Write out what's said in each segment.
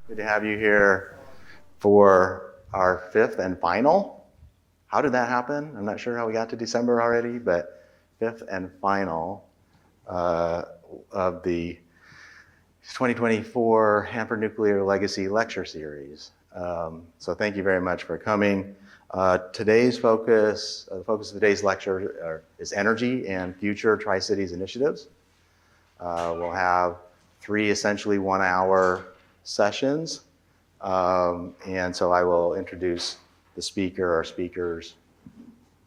Good to have you here for our fifth and final. How did that happen? I'm not sure how we got to December already, but fifth and final of the 2024 Hanford Nuclear Legacy Lecture Series. So thank you very much for coming. Today's focus, the focus of today's lecture is energy and future Tri-Cities initiatives. We'll have three essentially 1 hour sessions. And so I will introduce the speaker or speakers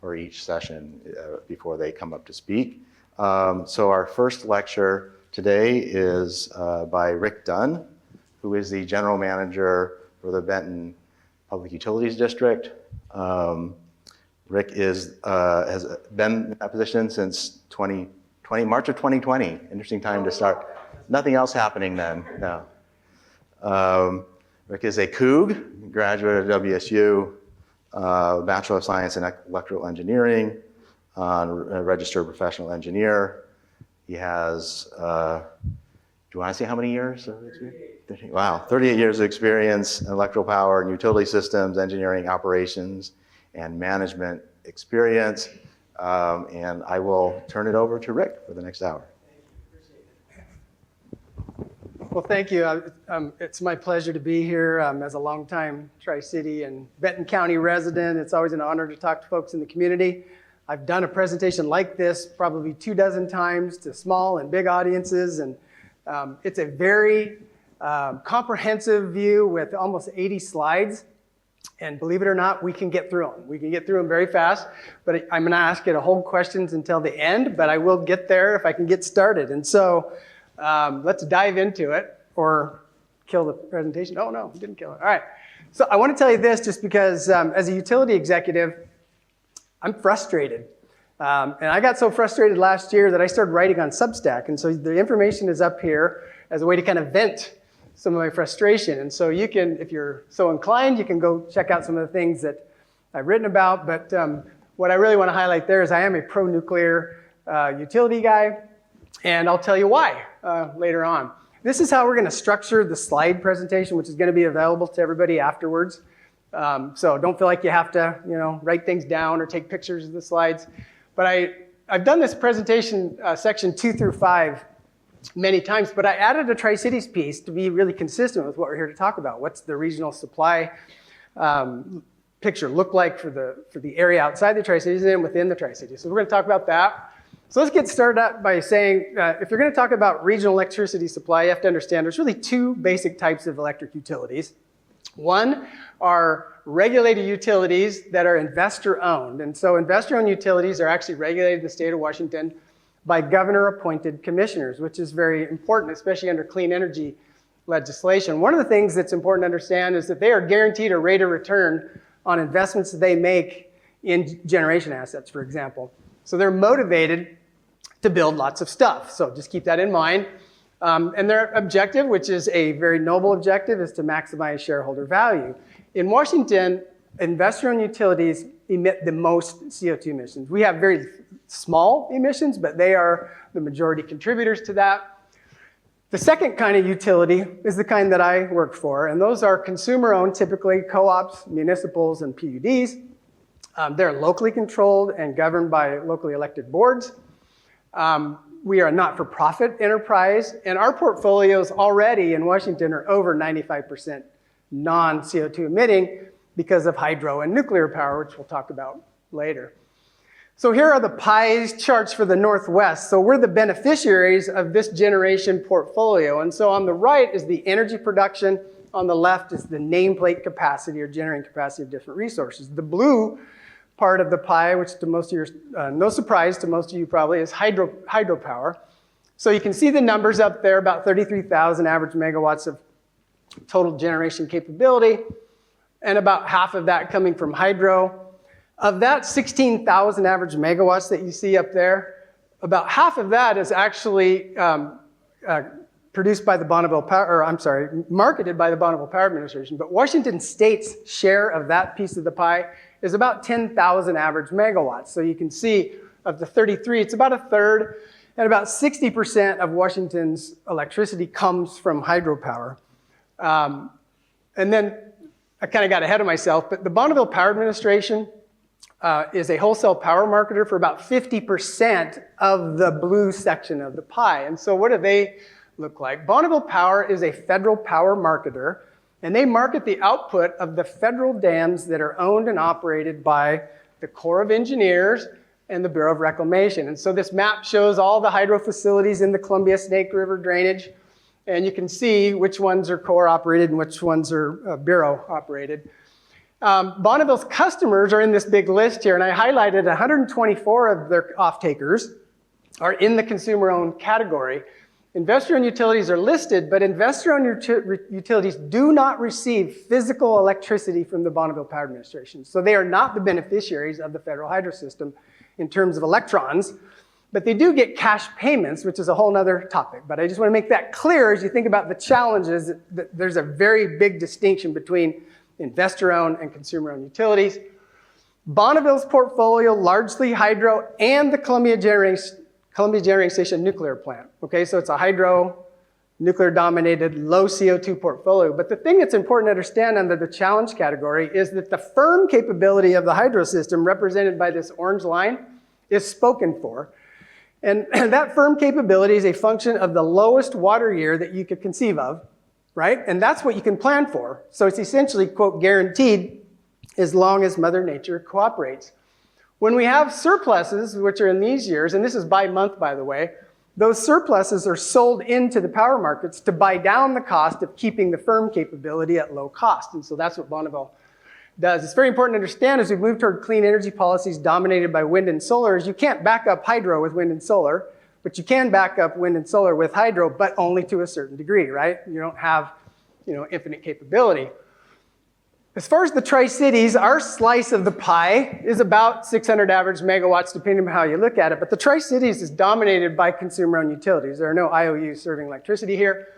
for each session before they come up to speak. So our first lecture today is by Rick Dunn, who is the general manager for the Benton Public Utilities District. Rick has been in that position since March of 2020. Interesting time to start. Nothing else happening then, no. Rick is a Coug, graduate of WSU, Bachelor of Science in Electrical Engineering, a registered professional engineer. He has, do you want to say how many years of experience? Wow, 38 years of experience in electrical power and utility systems, engineering, operations, and management experience. And I will turn it over to Rick for the next hour. Well, thank you. It's my pleasure to be here as a longtime Tri-City and Benton County resident. It's always an honor to talk to folks in the community. I've done a presentation like this probably 24 times to small and big audiences, and it's a very comprehensive view with almost 80 slides. And believe it or not, we can get through them. We can get through them very fast, but I'm gonna ask you to hold questions until the end, but I will get there if I can get started. And so let's dive into it, or kill the presentation. Oh no, didn't kill it. All right. So I want to tell you this just because as a utility executive, I'm frustrated. And I got so frustrated last year that I started writing on Substack. And so the information is up here as a way to kind of vent some of my frustration. And so you can, if you're so inclined, you can go check out some of the things that I've written about. But what I really want to highlight there is I am a pro-nuclear utility guy. And I'll tell you why later on. This is how we're going to structure the slide presentation, which is going to be available to everybody afterwards. So don't feel like you have to, write things down or take pictures of the slides. But I've done this presentation section 2 through 5 many times, but I added a Tri-Cities piece to be really consistent with what we're here to talk about. What's the regional supply picture look like for the area outside the Tri-Cities and within the Tri-Cities? So we're going to talk about that. So let's get started out by saying, if you're going to talk about regional electricity supply, you have to understand there's really two basic types of electric utilities. One are regulated utilities that are investor-owned. And so investor-owned utilities are actually regulated in the state of Washington by governor-appointed commissioners, which is very important, especially under clean energy legislation. One of the things that's important to understand is that they are guaranteed a rate of return on investments that they make in generation assets, for example. So they're motivated to build lots of stuff. So just keep that in mind. And their objective, which is a very noble objective, is to maximize shareholder value. In Washington, investor-owned utilities emit the most CO2 emissions. We have very small emissions, but they are the majority contributors to that. The second kind of utility is the kind that I work for, and those are consumer-owned, typically co-ops, municipals, and PUDs. They're locally controlled and governed by locally elected boards. We are a not-for-profit enterprise, and our portfolios already in Washington are over 95% non-CO2 emitting because of hydro and nuclear power, which we'll talk about later. So here are the pie charts for the Northwest. So we're the beneficiaries of this generation portfolio. And so on the right is the energy production. On the left is the nameplate capacity or generating capacity of different resources. The blue part of the pie, which to most of you, no surprise to most of you probably, is hydropower. So you can see the numbers up there, about 33,000 average megawatts of total generation capability, and about half of that coming from hydro. Of that 16,000 average megawatts that you see up there, about half of that is actually produced by the Bonneville Power, or I'm sorry, marketed by the Bonneville Power Administration. But Washington State's share of that piece of the pie is about 10,000 average megawatts. So you can see of the 33, it's about a third, and about 60% of Washington's electricity comes from hydropower. And then I kind of got ahead of myself, but the Bonneville Power Administration is a wholesale power marketer for about 50% of the blue section of the pie. And so what do they look like? Bonneville Power is a federal power marketer, and they market the output of the federal dams that are owned and operated by the Corps of Engineers and the Bureau of Reclamation. And so this map shows all the hydro facilities in the Columbia Snake River drainage, and you can see which ones are Corps operated and which ones are Bureau operated. Bonneville's customers are in this big list here, and I highlighted 124 of their off-takers are in the consumer-owned category. Investor-owned utilities are listed, but investor-owned utilities do not receive physical electricity from the Bonneville Power Administration. So they are not the beneficiaries of the federal hydro system in terms of electrons, but they do get cash payments, which is a whole other topic. But I just want to make that clear as you think about the challenges, that there's a very big distinction between investor-owned and consumer-owned utilities. Bonneville's portfolio, largely hydro, and the Columbia Generating Station nuclear plant. Okay, so it's a hydro, nuclear-dominated, low CO2 portfolio. But the thing that's important to understand under the challenge category is that the firm capability of the hydro system, represented by this orange line, is spoken for. And that firm capability is a function of the lowest water year that you could conceive of, right? And that's what you can plan for. So it's essentially, quote, guaranteed as long as Mother Nature cooperates. When we have surpluses, which are in these years, and this is by month, by the way, those surpluses are sold into the power markets to buy down the cost of keeping the firm capability at low cost. And so that's what Bonneville does. It's very important to understand as we move toward clean energy policies dominated by wind and solar, is you can't back up hydro with wind and solar, but you can back up wind and solar with hydro, but only to a certain degree, right? You don't have, infinite capability. As far as the Tri-Cities, our slice of the pie is about 600 average megawatts, depending on how you look at it. But the Tri-Cities is dominated by consumer-owned utilities. There are no IOUs serving electricity here.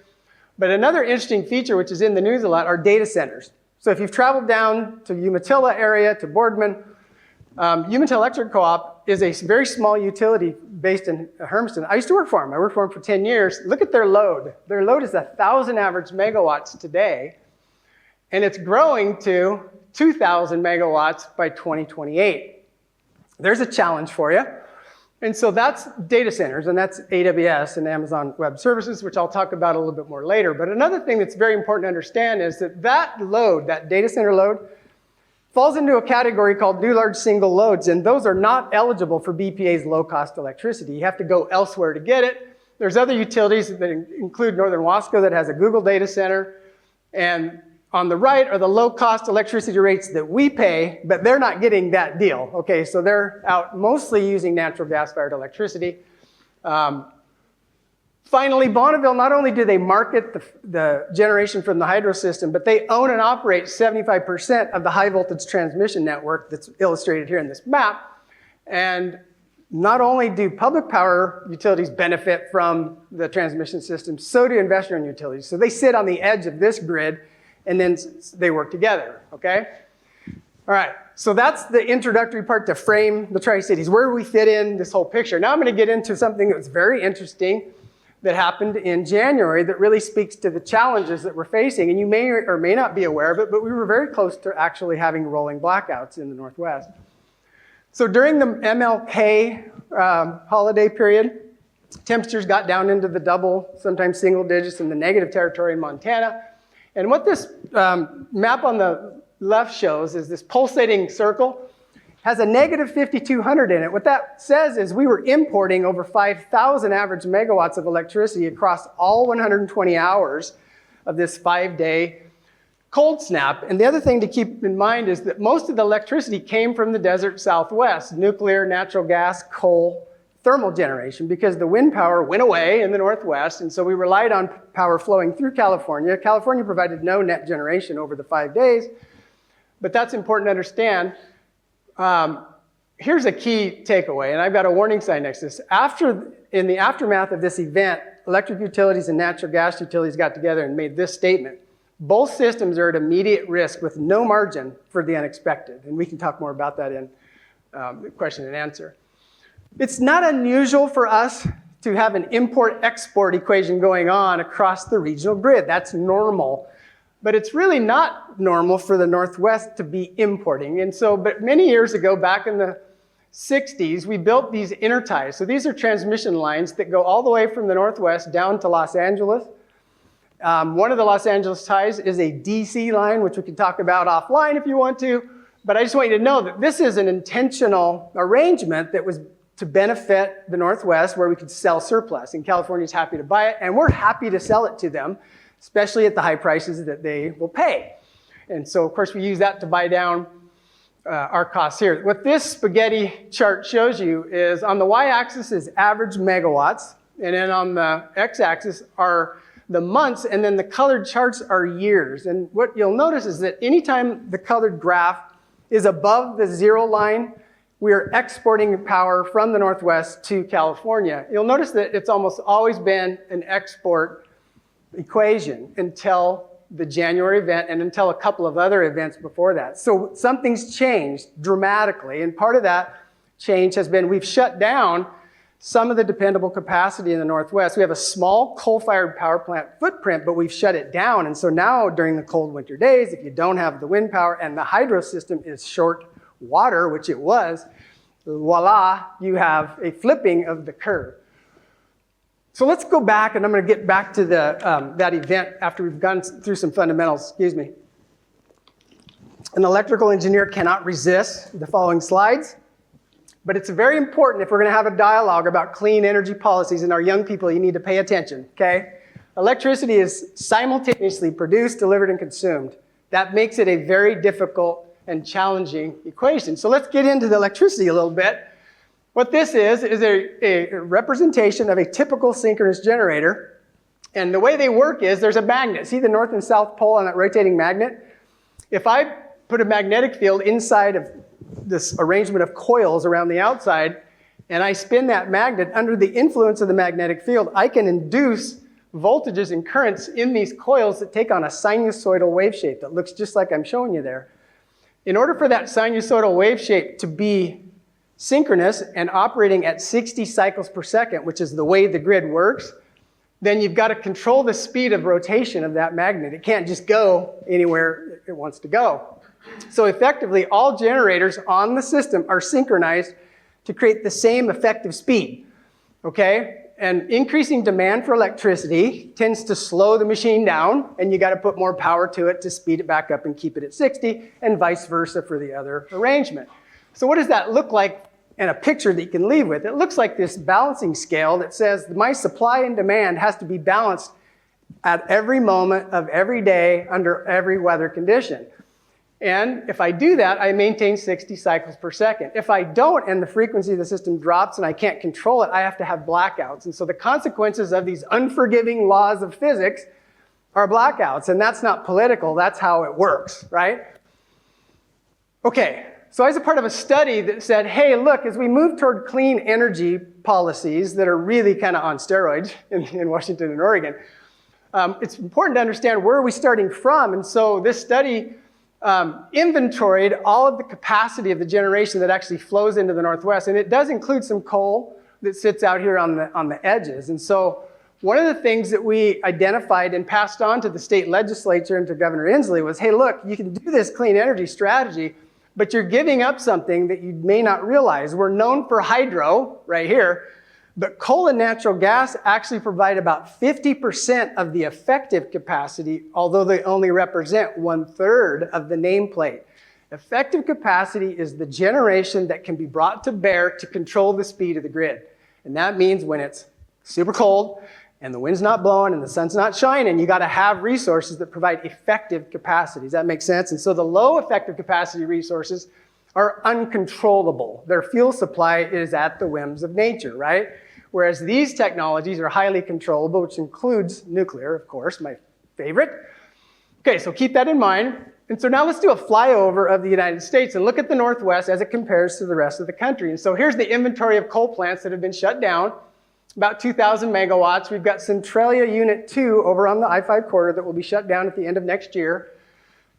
But another interesting feature, which is in the news a lot, are data centers. So if you've traveled down to Umatilla area, to Boardman, Umatilla Electric Co-op is a very small utility based in Hermiston. I used to work for them. I worked for them for 10 years. Look at their load. Their load is 1,000 average megawatts today. And it's growing to 2,000 megawatts by 2028. There's a challenge for you. And so that's data centers, and that's AWS and Amazon Web Services, which I'll talk about a little bit more later. But another thing that's very important to understand is that load, that data center load, falls into a category called new large single loads, and those are not eligible for BPA's low-cost electricity. You have to go elsewhere to get it. There's other utilities that include Northern Wasco that has a Google data center, and on the right are the low-cost electricity rates that we pay, but they're not getting that deal. Okay, so they're out mostly using natural gas-fired electricity. Finally, Bonneville, not only do they market the generation from the hydro system, but they own and operate 75% of the high-voltage transmission network that's illustrated here in this map. And not only do public power utilities benefit from the transmission system, so do investor-owned utilities. So they sit on the edge of this grid, and then they work together, okay? All right, so that's the introductory part to frame the Tri-Cities. Where do we fit in this whole picture? Now I'm gonna get into something that's very interesting that happened in January that really speaks to the challenges that we're facing. And you may or may not be aware of it, but we were very close to actually having rolling blackouts in the Northwest. So during the MLK holiday period, temperatures got down into the double, sometimes single digits in the negative territory in Montana. And what this map on the left shows is this pulsating circle has a negative 5,200 in it. What that says is we were importing over 5,000 average megawatts of electricity across all 120 hours of this 5-day cold snap. And the other thing to keep in mind is that most of the electricity came from the desert Southwest, nuclear, natural gas, coal, thermal generation, because the wind power went away in the Northwest, and so we relied on power flowing through California. California provided no net generation over the 5 days, but that's important to understand. Here's a key takeaway, and I've got a warning sign next to this. In the aftermath of this event, electric utilities and natural gas utilities got together and made this statement: both systems are at immediate risk with no margin for the unexpected. And we can talk more about that in the question and answer. It's not unusual for us to have an import-export equation going on across the regional grid. That's normal. but it's really not normal for the Northwest to be importing. And so, but many years ago, back in the 60s, we built these interties. So these are transmission lines that go all the way from the Northwest down to Los Angeles. One of the Los Angeles ties is a DC line, which we can talk about offline if you want to. But I just want you to know that this is an intentional arrangement that was to benefit the Northwest, where we could sell surplus. And California's happy to buy it, and we're happy to sell it to them, especially at the high prices that they will pay. And so, of course, we use that to buy down our costs here. What this spaghetti chart shows you is on the y-axis is average megawatts, and then on the x-axis are the months, and then the colored charts are years. And what you'll notice is that anytime the colored graph is above the zero line, we are exporting power from the Northwest to California. You'll notice that it's almost always been an export equation until the January event and until a couple of other events before that. So something's changed dramatically, and part of that change has been we've shut down some of the dependable capacity in the Northwest. We have a small coal-fired power plant footprint, but we've shut it down. And so now during the cold winter days, if you don't have the wind power and the hydro system is short water, which it was, voila, you have a flipping of the curve. So let's go back, and I'm going to get back to that event after we've gone through some fundamentals. Excuse me. An electrical engineer cannot resist the following slides, but it's very important if we're going to have a dialogue about clean energy policies, and our young people, you need to pay attention, okay? Electricity is simultaneously produced, delivered, and consumed. That makes it a very difficult and challenging equation. So let's get into the electricity a little bit. What this is a representation of a typical synchronous generator. And the way they work is there's a magnet. See the north and south pole on that rotating magnet? If I put a magnetic field inside of this arrangement of coils around the outside, and I spin that magnet under the influence of the magnetic field, I can induce voltages and currents in these coils that take on a sinusoidal wave shape that looks just like I'm showing you there. In order for that sinusoidal wave shape to be synchronous and operating at 60 cycles per second, which is the way the grid works, then you've got to control the speed of rotation of that magnet. It can't just go anywhere it wants to go. So effectively, all generators on the system are synchronized to create the same effective speed, okay? And increasing demand for electricity tends to slow the machine down, and you got to put more power to it to speed it back up and keep it at 60, and vice versa for the other arrangement. So what does that look like in a picture that you can leave with? It looks like this balancing scale that says my supply and demand has to be balanced at every moment of every day under every weather condition. And if I do that, I maintain 60 cycles per second. If I don't, and the frequency of the system drops and I can't control it, I have to have blackouts. And so the consequences of these unforgiving laws of physics are blackouts. And that's not political, that's how it works, right? Okay, so I was a part of a study that said, hey, look, as we move toward clean energy policies that are really kind of on steroids in Washington and Oregon, it's important to understand where are we starting from. And so this study inventoried all of the capacity of the generation that actually flows into the Northwest. And it does include some coal that sits out here on the edges. And so one of the things that we identified and passed on to the state legislature and to Governor Inslee was, hey, look, you can do this clean energy strategy, but you're giving up something that you may not realize. We're known for hydro right here, but coal and natural gas actually provide about 50% of the effective capacity, although they only represent 1/3 of the nameplate. Effective capacity is the generation that can be brought to bear to control the speed of the grid. And that means when it's super cold and the wind's not blowing and the sun's not shining, you got to have resources that provide effective capacity. Does that make sense? And so the low effective capacity resources are uncontrollable. Their fuel supply is at the whims of nature, right? Whereas these technologies are highly controllable, which includes nuclear, of course, my favorite. Okay, so keep that in mind. And so now let's do a flyover of the United States and look at the Northwest as it compares to the rest of the country. And so here's the inventory of coal plants that have been shut down, about 2,000 megawatts. We've got Centralia Unit 2 over on the I-5 corridor that will be shut down at the end of next year.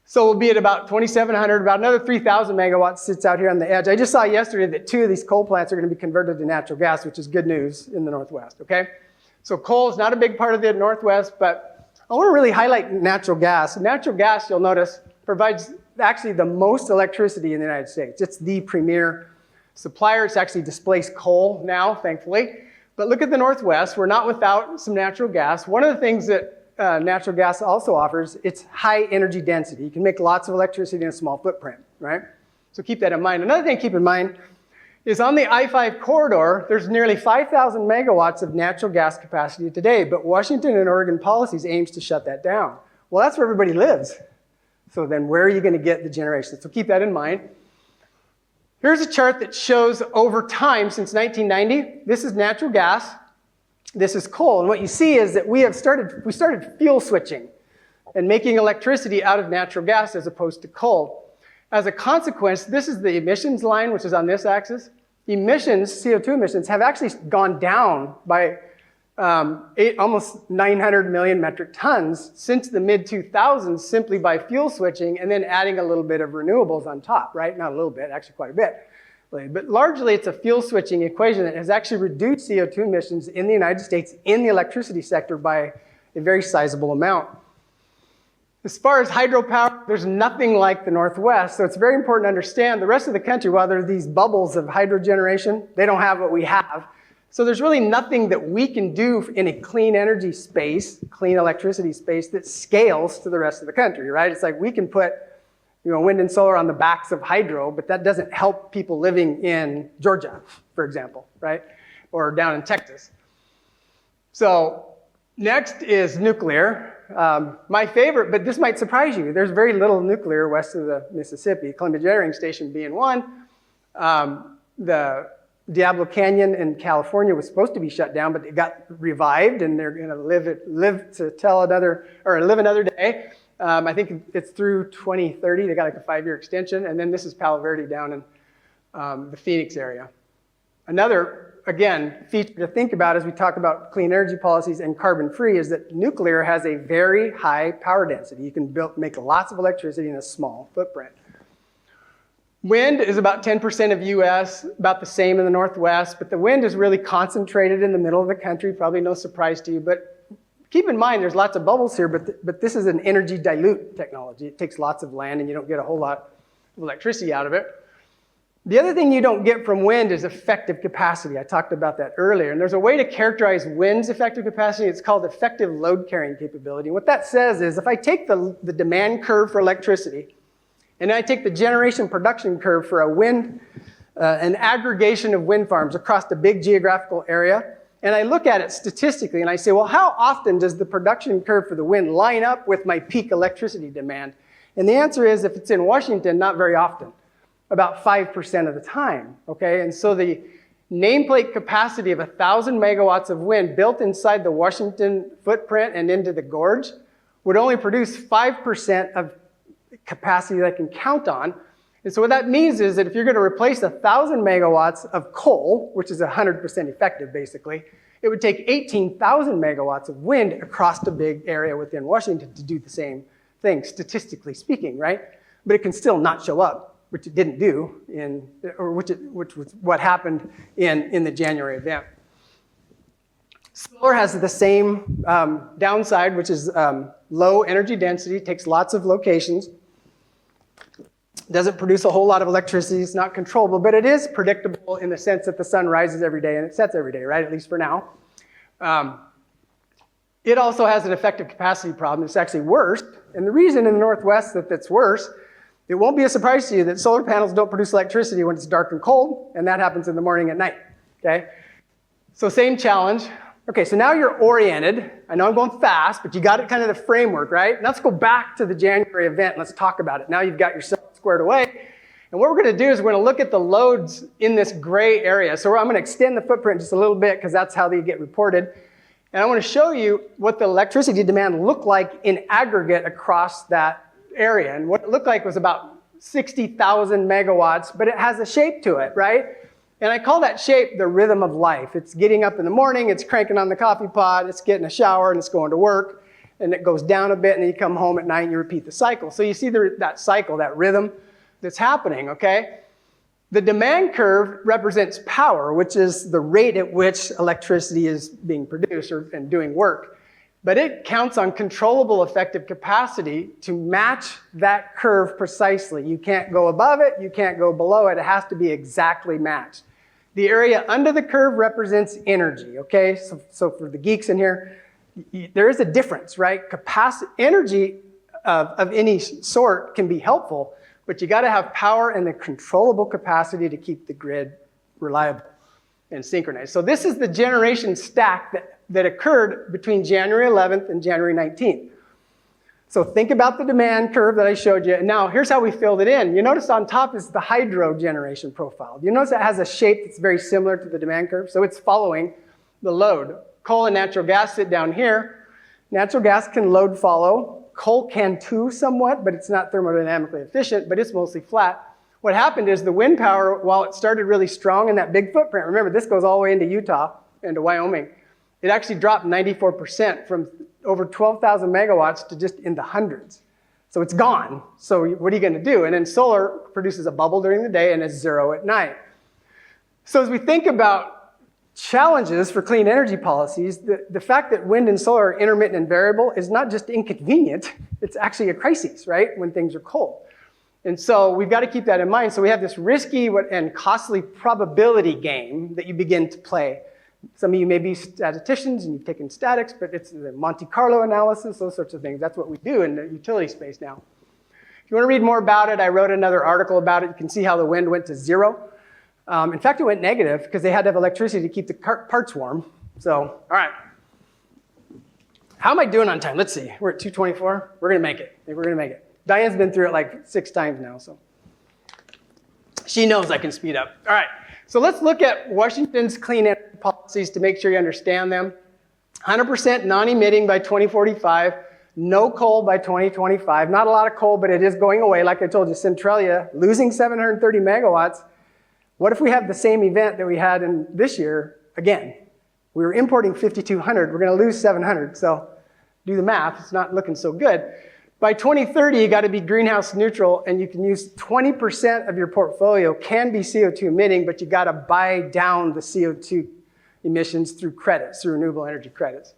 So we'll be at about 2,700, about another 3,000 megawatts sits out here on the edge. I just saw yesterday that 2 of these coal plants are going to be converted to natural gas, which is good news in the Northwest, okay? So coal is not a big part of the Northwest, but I want to really highlight natural gas. Natural gas, you'll notice, provides actually the most electricity in the United States. It's the premier supplier. It's actually displaced coal now, thankfully. But look at the Northwest. We're not without some natural gas. One of the things that natural gas also offers, it's high energy density. You can make lots of electricity in a small footprint, right? So keep that in mind. Another thing to keep in mind is on the I-5 corridor, there's nearly 5,000 megawatts of natural gas capacity today, but Washington and Oregon policies aims to shut that down. Well, that's where everybody lives. So then where are you going to get the generation? So keep that in mind. Here's a chart that shows over time since 1990. This is natural gas. This is coal. And what you see is that we started fuel switching and making electricity out of natural gas as opposed to coal. As a consequence, this is the emissions line, which is on this axis. Emissions, CO2 emissions, have actually gone down by almost 900 million metric tons since the mid-2000s simply by fuel switching and then adding a little bit of renewables on top, right? Not a little bit, actually quite a bit. But largely, it's a fuel switching equation that has actually reduced CO2 emissions in the United States in the electricity sector by a very sizable amount. As far as hydropower, there's nothing like the Northwest, so it's very important to understand the rest of the country, while there are these bubbles of hydro generation, they don't have what we have. So there's really nothing that we can do in a clean energy space, clean electricity space, that scales to the rest of the country, right? It's like we can put wind and solar on the backs of hydro, but that doesn't help people living in Georgia, for example, right? Or down in Texas. So next is nuclear. My favorite, but this might surprise you, there's very little nuclear west of the Mississippi, Columbia Generating Station being one. The Diablo Canyon in California was supposed to be shut down, but it got revived, and they're going to live another day. I think it's through 2030. They got like a 5-year extension, and then this is Palo Verde down in the Phoenix area. Another, again, feature to think about as we talk about clean energy policies and carbon-free is that nuclear has a very high power density. You can make lots of electricity in a small footprint. Wind is about 10% of US, about the same in the Northwest, but the wind is really concentrated in the middle of the country, probably no surprise to you, but keep in mind there's lots of bubbles here, but this is an energy dilute technology. It takes lots of land and you don't get a whole lot of electricity out of it. The other thing you don't get from wind is effective capacity. I talked about that earlier, and there's a way to characterize wind's effective capacity. It's called effective load carrying capability. What that says is if I take the demand curve for electricity, and I take the generation production curve for an aggregation of wind farms across a big geographical area, and I look at it statistically, and I say, well, how often does the production curve for the wind line up with my peak electricity demand? And the answer is, if it's in Washington, not very often, about 5% of the time, okay? And so the nameplate capacity of 1,000 megawatts of wind built inside the Washington footprint and into the gorge would only produce 5% of capacity that I can count on. And so what that means is that if you're going to replace 1,000 megawatts of coal, which is 100% effective basically, it would take 18,000 megawatts of wind across the big area within Washington to do the same thing, statistically speaking, right? But it can still not show up, which it didn't do, which was what happened in the January event. Solar has the same downside, which is low energy density, takes lots of locations, doesn't produce a whole lot of electricity, it's not controllable, but it is predictable in the sense that the sun rises every day and it sets every day, right? At least for now. It also has an effective capacity problem. It's actually worse. And the reason in the Northwest that it's worse, it won't be a surprise to you that solar panels don't produce electricity when it's dark and cold, and that happens in the morning and night, okay? So same challenge. Okay, so now you're oriented. I know I'm going fast, but you got it kind of the framework, right? Now let's go back to the January event and let's talk about it. Now you've got yourself squared away. And what we're going to do is we're going to look at the loads in this gray area. So I'm going to extend the footprint just a little bit because that's how they get reported. And I want to show you what the electricity demand looked like in aggregate across that area. And what it looked like was about 60,000 megawatts, but it has a shape to it, right? And I call that shape the rhythm of life. It's getting up in the morning, it's cranking on the coffee pot, it's getting a shower, and it's going to work. And it goes down a bit, and then you come home at night and you repeat the cycle. So you see that cycle, that rhythm that's happening, okay? The demand curve represents power, which is the rate at which electricity is being produced and doing work. But it counts on controllable effective capacity to match that curve precisely. You can't go above it, you can't go below it, it has to be exactly matched. The area under the curve represents energy, okay? So for the geeks in here, there is a difference, right? Energy of any sort can be helpful, but you gotta have power and the controllable capacity to keep the grid reliable and synchronized. So this is the generation stack that occurred between January 11th and January 19th. So think about the demand curve that I showed you. And now here's how we filled it in. You notice on top is the hydro generation profile. You notice it has a shape that's very similar to the demand curve. So it's following the load. Coal and natural gas sit down here. Natural gas can load follow. Coal can too somewhat, but it's not thermodynamically efficient, but it's mostly flat. What happened is the wind power, while it started really strong in that big footprint, remember this goes all the way into Utah, into Wyoming, it actually dropped 94% from over 12,000 megawatts to just in the hundreds. So it's gone. So what are you gonna do? And then solar produces a bubble during the day and is zero at night. So as we think about challenges for clean energy policies, the fact that wind and solar are intermittent and variable is not just inconvenient, it's actually a crisis, right? When things are cold. And so we've got to keep that in mind. So we have this risky and costly probability game that you begin to play. Some of you may be statisticians and you've taken statics, but it's the Monte Carlo analysis, those sorts of things. That's what we do in the utility space now. If you want to read more about it, I wrote another article about it. You can see how the wind went to zero. In fact, it went negative because they had to have electricity to keep the parts warm. So, all right. How am I doing on time? Let's see. We're at 2:24. We're going to make it. I think we're going to make it. Diane's been through it like 6 times now, so she knows I can speed up. All right, so let's look at Washington's clean energy policies to make sure you understand them. 100% non-emitting by 2045, no coal by 2025. Not a lot of coal, but it is going away. Like I told you, Centralia losing 730 megawatts. What if we have the same event that we had in this year again? We were importing 5,200, we're gonna lose 700, so do the math, it's not looking so good. By 2030, you got to be greenhouse neutral, and you can use 20% of your portfolio can be CO2 emitting, but you got to buy down the CO2 emissions through credits, through renewable energy credits.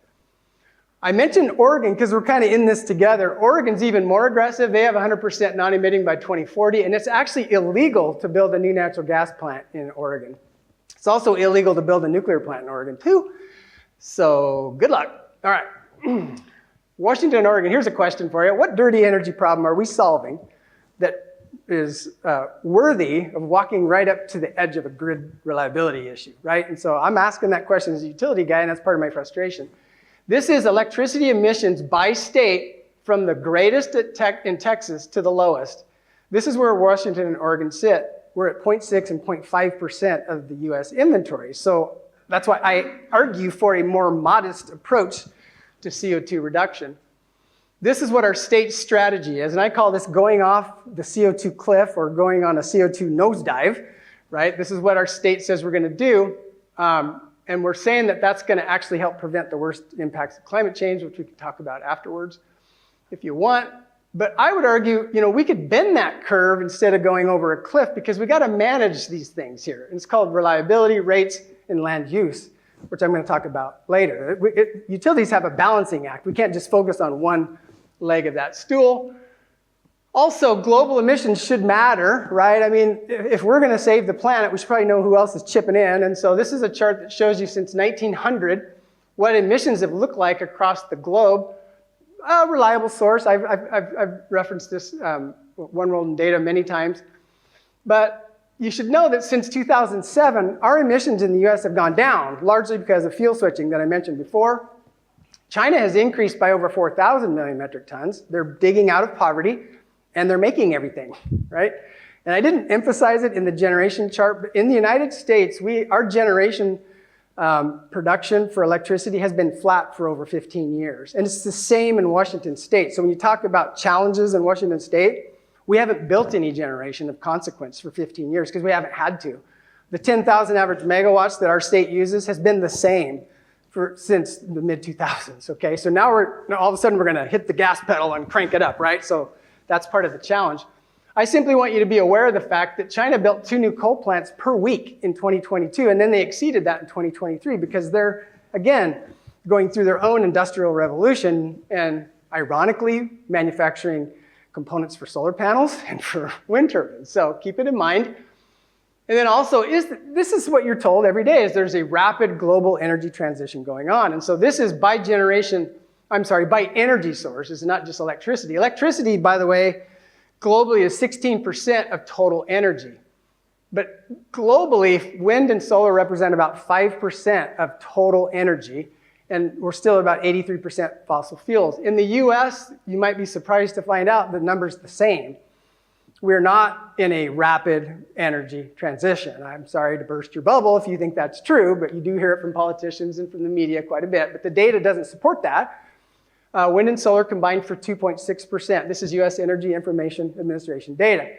I mentioned Oregon because we're kind of in this together. Oregon's even more aggressive. They have 100% non-emitting by 2040, and it's actually illegal to build a new natural gas plant in Oregon. It's also illegal to build a nuclear plant in Oregon too. So good luck. All right. Washington and Oregon, here's a question for you. What dirty energy problem are we solving that is worthy of walking right up to the edge of a grid reliability issue, right? And so I'm asking that question as a utility guy, and that's part of my frustration. This is electricity emissions by state from the greatest in Texas to the lowest. This is where Washington and Oregon sit. We're at 0.6 and 0.5% of the US inventory. So that's why I argue for a more modest approach to CO2 reduction. This is what our state strategy is, and I call this going off the CO2 cliff or going on a CO2 nosedive, right? This is what our state says we're gonna do, and we're saying that that's gonna actually help prevent the worst impacts of climate change, which we can talk about afterwards if you want. But I would argue, we could bend that curve instead of going over a cliff because we gotta manage these things here. It's called reliability, rates, and land use, which I'm going to talk about later. Utilities have a balancing act. We can't just focus on one leg of that stool. Also, global emissions should matter, right? I mean, if we're going to save the planet, we should probably know who else is chipping in. And so this is a chart that shows you since 1900 what emissions have looked like across the globe. A reliable source. I've referenced this One World in Data many times. But you should know that since 2007, our emissions in the US have gone down, largely because of fuel switching that I mentioned before. China has increased by over 4,000 million metric tons. They're digging out of poverty, and they're making everything, right? And I didn't emphasize it in the generation chart, but in the United States, our generation production for electricity has been flat for over 15 years. And it's the same in Washington State. So when you talk about challenges in Washington State, we haven't built any generation of consequence for 15 years because we haven't had to. The 10,000 average megawatts that our state uses has been the same since the mid-2000s, okay? So now all of a sudden we're gonna hit the gas pedal and crank it up, right? So that's part of the challenge. I simply want you to be aware of the fact that China built 2 new coal plants per week in 2022, and then they exceeded that in 2023 because they're, again, going through their own industrial revolution and ironically manufacturing components for solar panels and for wind turbines. So keep it in mind. And then also, this is what you're told every day, is there's a rapid global energy transition going on. And so this is by energy source. It's not just electricity. Electricity, by the way, globally is 16% of total energy. But globally, wind and solar represent about 5% of total energy. And we're still about 83% fossil fuels. In the US, you might be surprised to find out the number's the same. We're not in a rapid energy transition. I'm sorry to burst your bubble if you think that's true, but you do hear it from politicians and from the media quite a bit. But the data doesn't support that. Wind and solar combined for 2.6%. This is US Energy Information Administration data.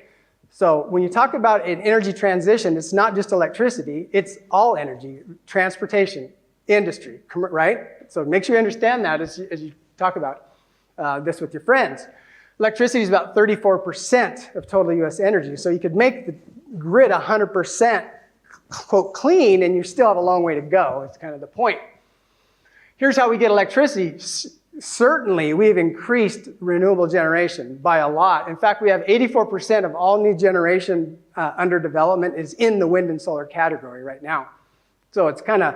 So when you talk about an energy transition, it's not just electricity, it's all energy, transportation, industry, right? So make sure you understand that as you talk about this with your friends. Electricity is about 34% of total US energy. So you could make the grid 100% quote clean and you still have a long way to go. It's kind of the point. Here's how we get electricity. Certainly we've increased renewable generation by a lot. In fact, we have 84% of all new generation under development is in the wind and solar category right now. So it's kind of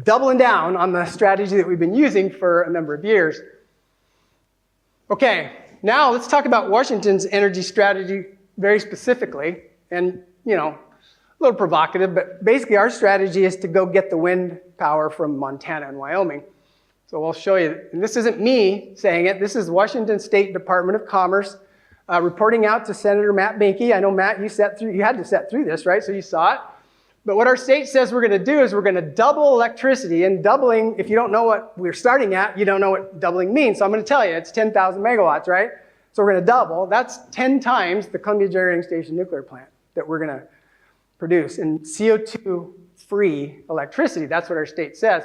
doubling down on the strategy that we've been using for a number of years. Okay. Now let's talk about Washington's energy strategy very specifically, and a little provocative, but basically our strategy is to go get the wind power from Montana and Wyoming. So I'll show you, and this isn't me saying it, this is Washington State Department of Commerce reporting out to Senator Matt Binkie. I know Matt, you had to sit through this, right? So you saw it. But what our state says we're going to do is we're going to double electricity, and doubling, if you don't know what we're starting at, you don't know what doubling means. So I'm going to tell you, it's 10,000 megawatts, right? So we're going to double. That's 10 times the Columbia Generating Station nuclear plant that we're going to produce in CO2-free electricity. That's what our state says.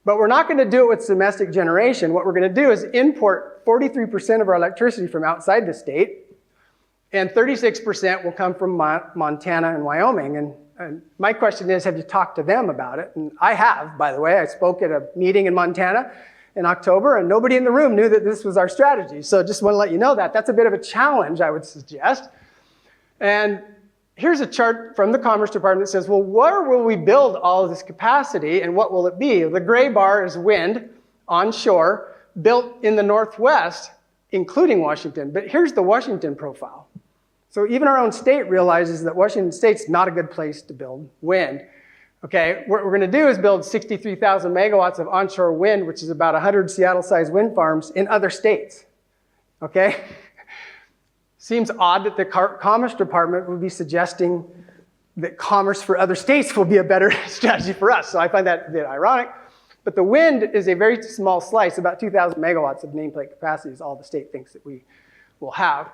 But we're not going to do it with domestic generation. What we're going to do is import 43% of our electricity from outside the state, and 36% will come from Montana and Wyoming. And my question is, have you talked to them about it? And I have, by the way. I spoke at a meeting in Montana in October, and nobody in the room knew that this was our strategy. So just want to let you know that. That's a bit of a challenge, I would suggest. And here's a chart from the Commerce Department that says, well, where will we build all of this capacity, and what will it be? The gray bar is wind onshore, built in the Northwest, including Washington. But here's the Washington profile. So even our own state realizes that Washington State's not a good place to build wind. Okay, what we're going to do is build 63,000 megawatts of onshore wind, which is about 100 Seattle-sized wind farms in other states. Okay? Seems odd that the Commerce Department would be suggesting that commerce for other states will be a better strategy for us. So I find that a bit ironic. But the wind is a very small slice, about 2,000 megawatts of nameplate capacity is all the state thinks that we will have.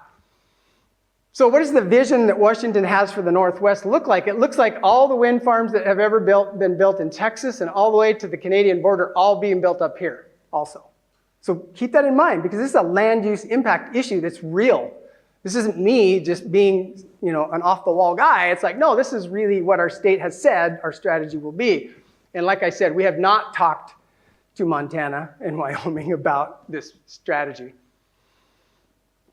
So what does the vision that Washington has for the Northwest look like? It looks like all the wind farms that have ever been built in Texas and all the way to the Canadian border, all being built up here also. So keep that in mind, because this is a land use impact issue that's real. This isn't me just being, an off-the-wall guy. It's like, no, this is really what our state has said our strategy will be. And like I said, we have not talked to Montana and Wyoming about this strategy.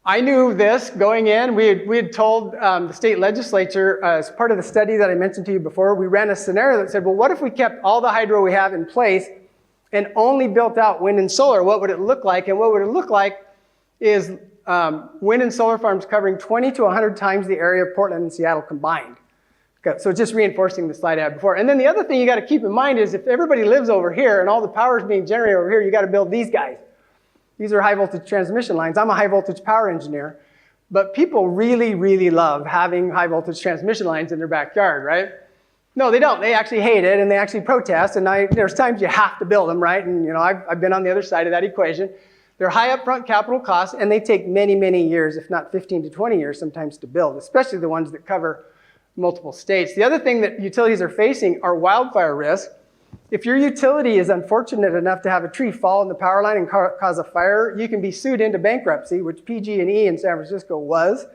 I knew this going in. We had told the state legislature, as part of the study that I mentioned to you before, we ran a scenario that said, well, what if we kept all the hydro we have in place and only built out wind and solar? What would it look like? And what would it look like is wind and solar farms covering 20 to 100 times the area of Portland and Seattle combined. Okay, so just reinforcing the slide I had before. And then the other thing you got to keep in mind is if everybody lives over here and all the power is being generated over here, you got to build these guys. These are high voltage transmission lines. I'm a high voltage power engineer, but people really, really love having high voltage transmission lines in their backyard, right? No, they don't. They actually hate it and they actually protest. And there's times you have to build them, right? And I've been on the other side of that equation. They're high upfront capital costs and they take many, many years, if not 15 to 20 years sometimes to build, especially the ones that cover multiple states. The other thing that utilities are facing are wildfire risk. If your utility is unfortunate enough to have a tree fall in the power line and cause a fire, you can be sued into bankruptcy, which PG&E in San Francisco was.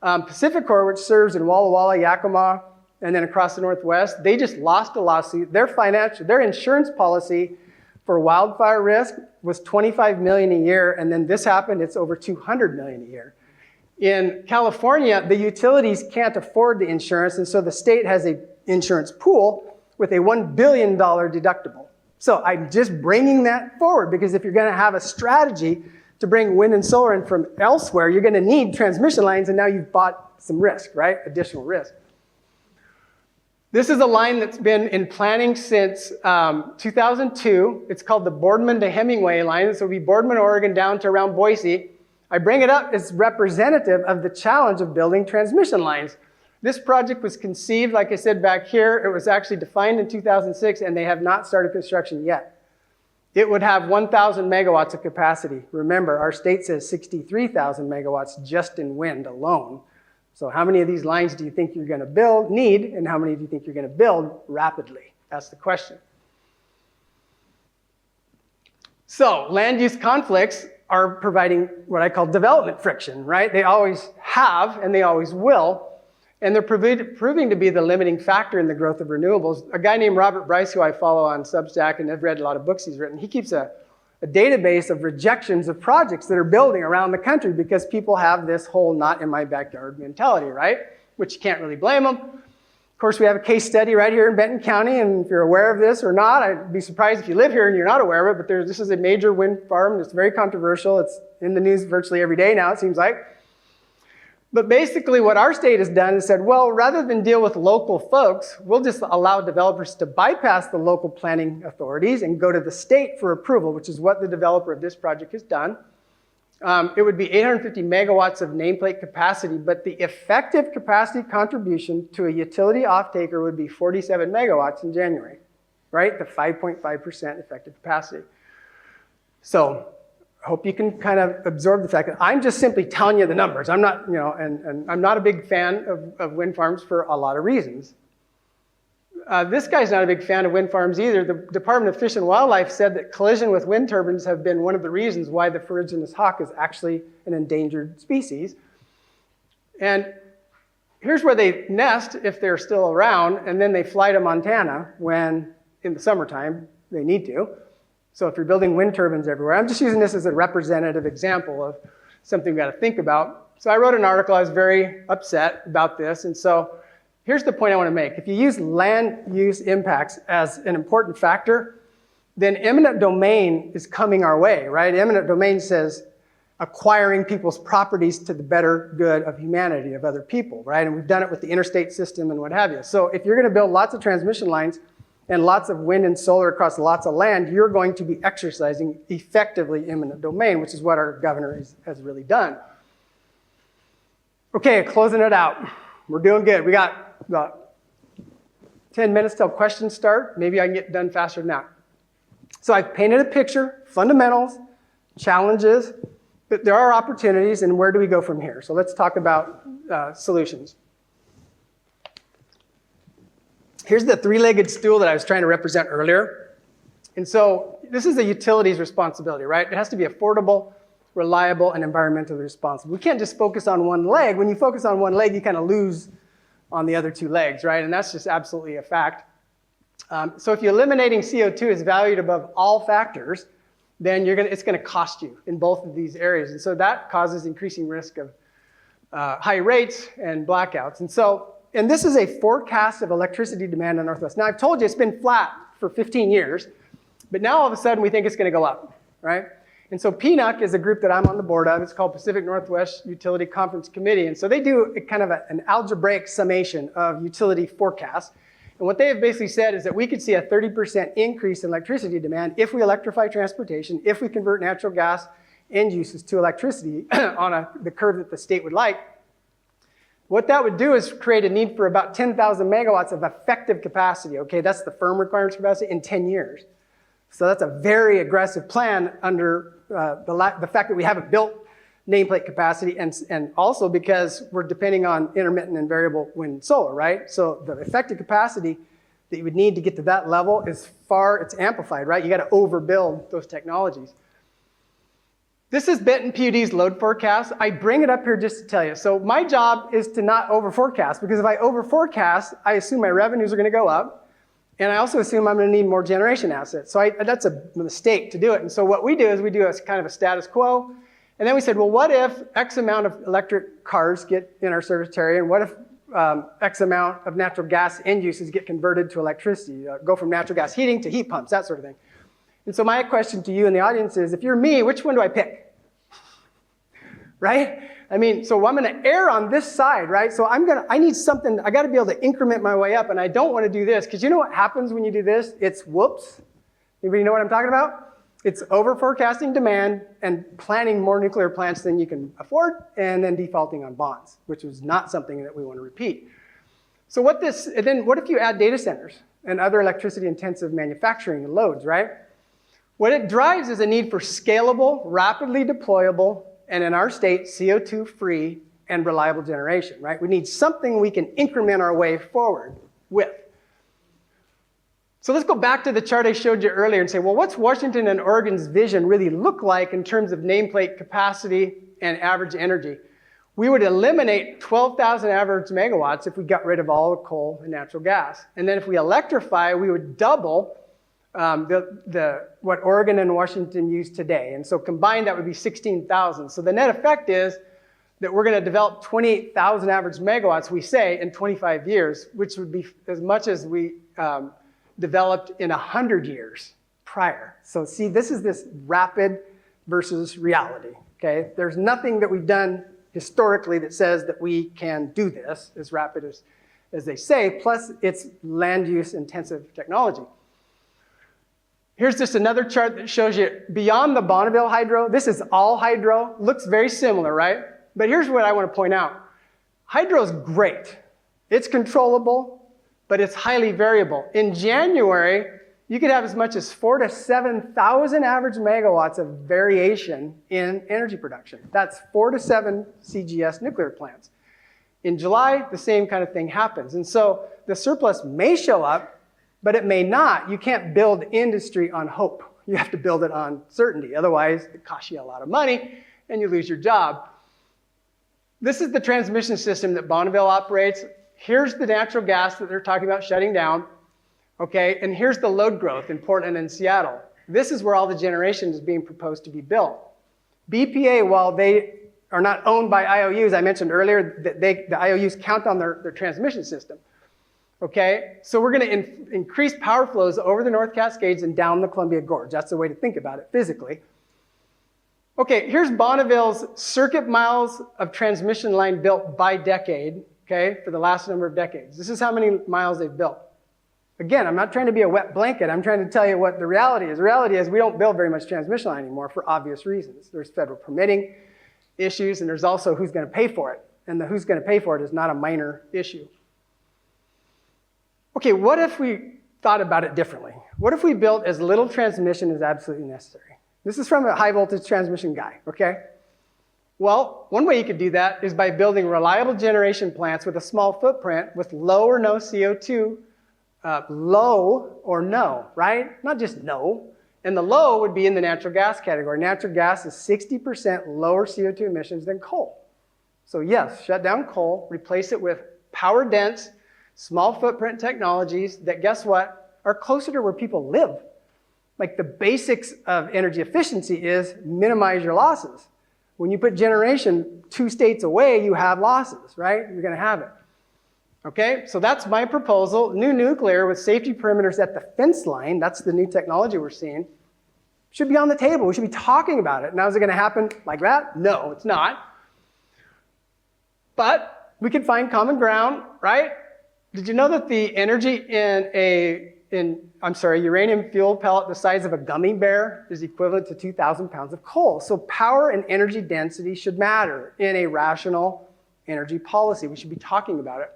Pacificor, which serves in Walla Walla, Yakima, and then across the Northwest, they just lost a lawsuit. Their insurance policy for wildfire risk was $25 million a year, and then this happened, it's over $200 million a year. In California, the utilities can't afford the insurance, and so the state has an insurance pool with a $1 billion deductible. So I'm just bringing that forward because if you're going to have a strategy to bring wind and solar in from elsewhere, you're going to need transmission lines, and now you've bought some risk, right? Additional risk. This is a line that's been in planning since 2002. It's called the Boardman to Hemingway line. This will be Boardman, Oregon, down to around Boise. I bring it up as representative of the challenge of building transmission lines. This project was conceived, like I said back here, it was actually defined in 2006, and they have not started construction yet. It would have 1,000 megawatts of capacity. Remember, our state says 63,000 megawatts just in wind alone. So how many of these lines do you think you're going to need, and how many do you think you're going to build rapidly? That's the question. So land use conflicts are providing what I call development friction, right? They always have, and they always will. And they're proving to be the limiting factor in the growth of renewables. A guy named Robert Bryce, who I follow on Substack, and I've read a lot of books he's written, he keeps a database of rejections of projects that are building around the country because people have this whole not in my backyard mentality, right? Which you can't really blame them. Of course, we have a case study right here in Benton County, and if you're aware of this or not, I'd be surprised if you live here and you're not aware of it, but this is a major wind farm that's very controversial. It's in the news virtually every day now, it seems like. But basically what our state has done is said, well, rather than deal with local folks, we'll just allow developers to bypass the local planning authorities and go to the state for approval, which is what the developer of this project has done. It would be 850 megawatts of nameplate capacity, but the effective capacity contribution to a utility off-taker would be 47 megawatts in January, right? The 5.5% effective capacity. So I hope you can kind of absorb the fact that I'm just simply telling you the numbers. I'm not, and I'm not a big fan of wind farms for a lot of reasons. This guy's not a big fan of wind farms either. The Department of Fish and Wildlife said that collision with wind turbines have been one of the reasons why the ferruginous hawk is actually an endangered species. And here's where they nest if they're still around, and then they fly to Montana when, in the summertime, they need to. So if you're building wind turbines everywhere, I'm just using this as a representative example of something we've got to think about. So I wrote an article, I was very upset about this, and so here's the point I want to make. If you use land use impacts as an important factor, then eminent domain is coming our way, right? Eminent domain says acquiring people's properties to the better good of humanity, of other people, right? And we've done it with the interstate system and what have you. So if you're going to build lots of transmission lines and lots of wind and solar across lots of land, you're going to be exercising effectively eminent domain, which is what our governor has really done. Okay, closing it out. We're doing good. We got about 10 minutes till questions start. Maybe I can get done faster than that. So I've painted a picture, fundamentals, challenges, but there are opportunities, and where do we go from here? So let's talk about solutions. Here's the three-legged stool that I was trying to represent earlier. And so this is a utility's responsibility, right? It has to be affordable, reliable, and environmentally responsible. We can't just focus on one leg. When you focus on one leg, you kind of lose on the other two legs, right? And that's just absolutely a fact. So if you're eliminating CO2 is valued above all factors, then it's going to cost you in both of these areas. And so that causes increasing risk of high rates and blackouts. And this is a forecast of electricity demand in the Northwest. Now, I've told you it's been flat for 15 years, but now all of a sudden we think it's going to go up, right? And so PNUC is a group that I'm on the board of. It's called Pacific Northwest Utility Conference Committee. And so they do an algebraic summation of utility forecasts. And what they have basically said is that we could see a 30% increase in electricity demand if we electrify transportation, if we convert natural gas end uses to electricity on the curve that the state would like. What that would do is create a need for about 10,000 megawatts of effective capacity. Okay, that's the firm requirements capacity in 10 years. So that's a very aggressive plan under the fact that we haven't built nameplate capacity, and also because we're depending on intermittent and variable wind and solar, right? So the effective capacity that you would need to get to that level it's amplified, right? You got to overbuild those technologies. This is Benton PUD's load forecast. I bring it up here just to tell you. So my job is to not over forecast, because if I over forecast, I assume my revenues are going to go up. And I also assume I'm going to need more generation assets. So that's a mistake to do it. And so what we do is we do a kind of a status quo. And then we said, well, what if X amount of electric cars get in our service area? And what if X amount of natural gas end uses get converted to electricity, go from natural gas heating to heat pumps, that sort of thing. And so my question to you in the audience is, if you're me, which one do I pick? Right? I mean, so I'm going to err on this side, right? So I need something, I got to be able to increment my way up, and I don't want to do this, because you know what happens when you do this? It's whoops. Anybody know what I'm talking about? It's over forecasting demand and planning more nuclear plants than you can afford, and then defaulting on bonds, which is not something that we want to repeat. So then what if you add data centers and other electricity intensive manufacturing loads, right? What it drives is a need for scalable, rapidly deployable, and in our state, CO2-free and reliable generation, right? We need something we can increment our way forward with. So let's go back to the chart I showed you earlier and say, well, what's Washington and Oregon's vision really look like in terms of nameplate capacity and average energy? We would eliminate 12,000 average megawatts if we got rid of all the coal and natural gas. And then if we electrify, we would double what Oregon and Washington use today. And so combined, that would be 16,000. So the net effect is that we're going to develop 28,000 average megawatts, we say, in 25 years, which would be as much as we developed in 100 years prior. So see, this is this rapid versus reality, okay? There's nothing that we've done historically that says that we can do this as rapid as they say, plus it's land use intensive technology. Here's just another chart that shows you beyond the Bonneville hydro. This is all hydro. Looks very similar, right? But here's what I want to point out. Hydro is great. It's controllable, but it's highly variable. In January, you could have as much as 4,000 to 7,000 average megawatts of variation in energy production. That's 4 to 7 CGS nuclear plants. In July, the same kind of thing happens. And so the surplus may show up, but it may not. You can't build industry on hope. You have to build it on certainty. Otherwise, it costs you a lot of money and you lose your job. This is the transmission system that Bonneville operates. Here's the natural gas that they're talking about shutting down. Okay, and here's the load growth in Portland and Seattle. This is where all the generation is being proposed to be built. BPA, while they are not owned by IOUs, I mentioned earlier that the IOUs count on their transmission system. Okay, so we're going to increase power flows over the North Cascades and down the Columbia Gorge. That's the way to think about it physically. Okay, here's Bonneville's circuit miles of transmission line built by decade, okay, for the last number of decades. This is how many miles they've built. Again, I'm not trying to be a wet blanket. I'm trying to tell you what the reality is. The reality is we don't build very much transmission line anymore for obvious reasons. There's federal permitting issues, and there's also who's going to pay for it. And the who's going to pay for it is not a minor issue. Okay, what if we thought about it differently? What if we built as little transmission as absolutely necessary? This is from a high voltage transmission guy, okay? Well, one way you could do that is by building reliable generation plants with a small footprint with low or no CO2, low or no, right? Not just no. And the low would be in the natural gas category. Natural gas is 60% lower CO2 emissions than coal. So yes, shut down coal, replace it with power dense, small footprint technologies that, guess what, are closer to where people live. Like the basics of energy efficiency is minimize your losses. When you put generation 2 states away, you have losses, right? You're going to have it. Okay, so that's my proposal. New nuclear with safety perimeters at the fence line, that's the new technology we're seeing, should be on the table. We should be talking about it. Now, is it going to happen like that? No, it's not. But we can find common ground, right? Did you know that the energy in uranium fuel pellet the size of a gummy bear is equivalent to 2,000 pounds of coal? So power and energy density should matter in a rational energy policy. We should be talking about it.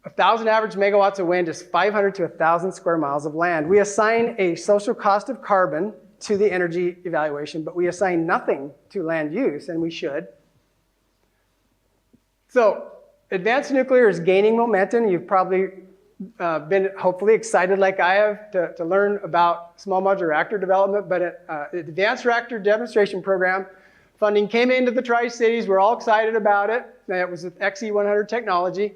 1,000 average megawatts of wind is 500 to 1,000 square miles of land. We assign a social cost of carbon to the energy evaluation, but we assign nothing to land use, and we should. So advanced nuclear is gaining momentum. You've probably been hopefully excited like I have to learn about small modular reactor development, but advanced reactor demonstration program funding came into the Tri-Cities. We're all excited about it. It was with XE100 technology.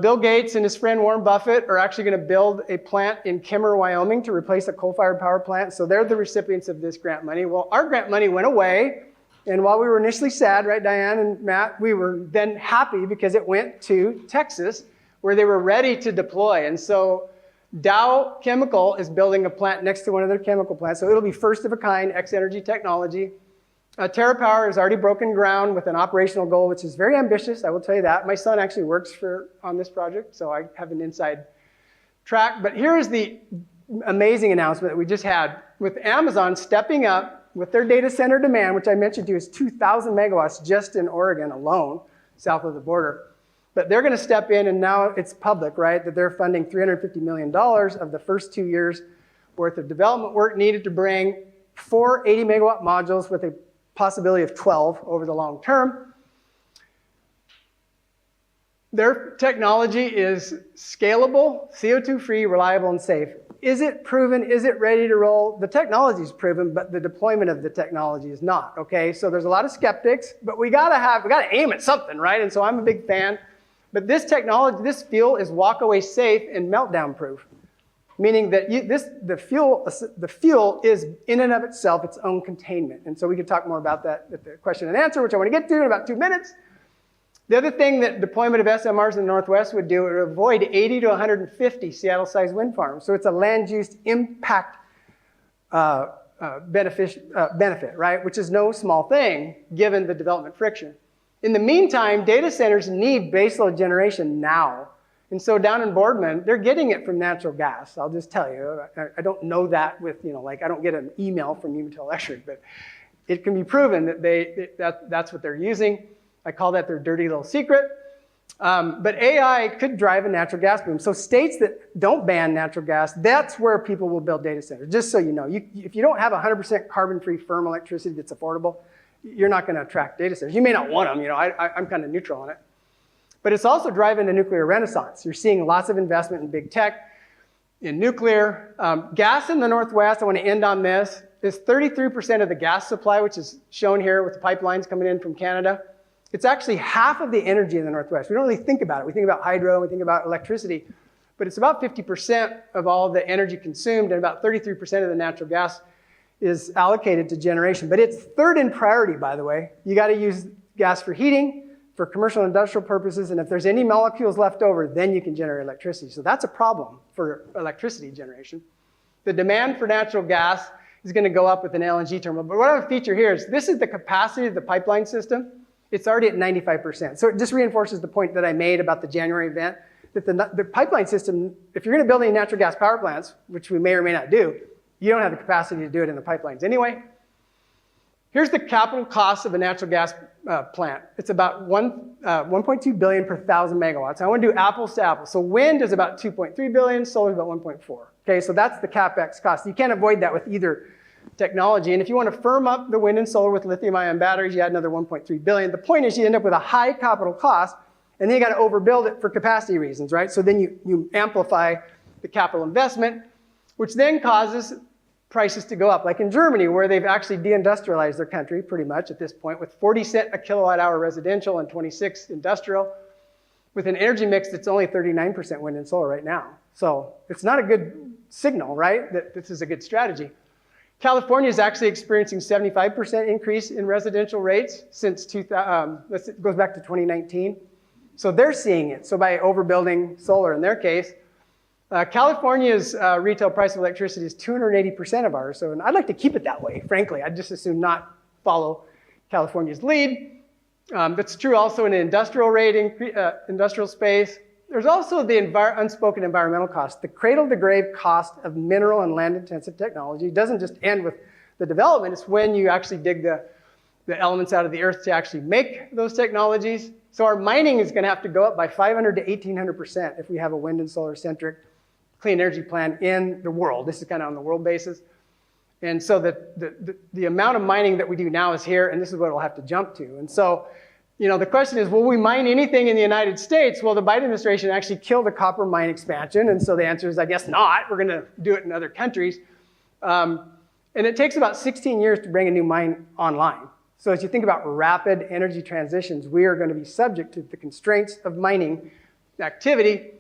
Bill Gates and his friend Warren Buffett are actually going to build a plant in Kimmer, Wyoming to replace a coal-fired power plant. So they're the recipients of this grant money. Well, our grant money went away. And while we were initially sad, right, Diane and Matt, we were then happy because it went to Texas where they were ready to deploy. And so Dow Chemical is building a plant next to one of their chemical plants. So it'll be first of a kind, X-energy technology. TerraPower has already broken ground with an operational goal, which is very ambitious, I will tell you that. My son actually works on this project, so I have an inside track. But here is the amazing announcement that we just had with Amazon stepping up with their data center demand, which I mentioned to you is 2,000 megawatts just in Oregon alone, south of the border. But they're going to step in, and now it's public, right, that they're funding $350 million of the first 2 years worth of development work needed to bring 4 80-megawatt modules with a possibility of 12 over the long term. Their technology is scalable, CO2-free, reliable, and safe. Is it proven? Is it ready to roll? The technology is proven, but the deployment of the technology is not, okay? So there's a lot of skeptics, but we gotta aim at something, right? And so I'm a big fan. But this technology, this fuel is walk-away safe and meltdown proof, meaning that the fuel is in and of itself its own containment. And so we could talk more about that at the question and answer, which I want to get to in about 2 minutes. The other thing that deployment of SMRs in the Northwest would do, it would avoid 80 to 150 Seattle-sized wind farms. So it's a land use impact benefit, right? Which is no small thing given the development friction. In the meantime, data centers need baseload generation now. And so down in Boardman, they're getting it from natural gas. I'll just tell you, I don't know that with, like I don't get an email from Utah Electric, but it can be proven that that's what they're using. I call that their dirty little secret. But AI could drive a natural gas boom. So states that don't ban natural gas, that's where people will build data centers. Just so you know, if you don't have 100% carbon-free firm electricity that's affordable, you're not going to attract data centers. You may not want them. I'm kind of neutral on it. But it's also driving a nuclear renaissance. You're seeing lots of investment in big tech, in nuclear. Gas in the Northwest, I want to end on this, is 33% of the gas supply, which is shown here with the pipelines coming in from Canada. It's actually half of the energy in the Northwest. We don't really think about it. We think about hydro, we think about electricity, but it's about 50% of all the energy consumed, and about 33% of the natural gas is allocated to generation. But it's third in priority, by the way. You got to use gas for heating, for commercial and industrial purposes, and if there's any molecules left over, then you can generate electricity. So that's a problem for electricity generation. The demand for natural gas is going to go up with an LNG terminal. But what I have a feature here is this is the capacity of the pipeline system. It's already at 95%. So it just reinforces the point that I made about the January event, that the pipeline system, if you're going to build any natural gas power plants, which we may or may not do, you don't have the capacity to do it in the pipelines anyway. Here's the capital cost of a natural gas plant. It's about $1.2 billion per 1,000 megawatts. I want to do apples to apples. So wind is about $2.3 billion, solar is about 1.4. Okay, so that's the CapEx cost. You can't avoid that with either technology. And if you want to firm up the wind and solar with lithium-ion batteries, you add another $1.3 billion. The point is you end up with a high capital cost, and then you got to overbuild it for capacity reasons, right? So then you amplify the capital investment, which then causes prices to go up. Like in Germany, where they've actually deindustrialized their country pretty much at this point, with 40 cents a kilowatt hour residential and 26 industrial, with an energy mix that's only 39% wind and solar right now. So it's not a good signal, right, that this is a good strategy. California is actually experiencing 75% increase in residential rates since it goes back to 2019. So they're seeing it. So by overbuilding solar in their case, California's retail price of electricity is 280% of ours. So and I'd like to keep it that way, frankly. I'd just as soon not follow California's lead. That's true also in the industrial industrial space. There's also the unspoken environmental cost. The cradle-to-grave cost of mineral and land-intensive technology doesn't just end with the development. It's when you actually dig the elements out of the earth to actually make those technologies. So our mining is going to have to go up by 500 to 1,800% if we have a wind and solar-centric clean energy plan in the world. This is kind of on the world basis. And so the amount of mining that we do now is here, and this is what it'll have to jump to. And so, the question is, will we mine anything in the United States? Well, the Biden administration actually killed the copper mine expansion, and so the answer is, I guess not. We're going to do it in other countries. And it takes about 16 years to bring a new mine online. So as you think about rapid energy transitions, we are going to be subject to the constraints of mining activity,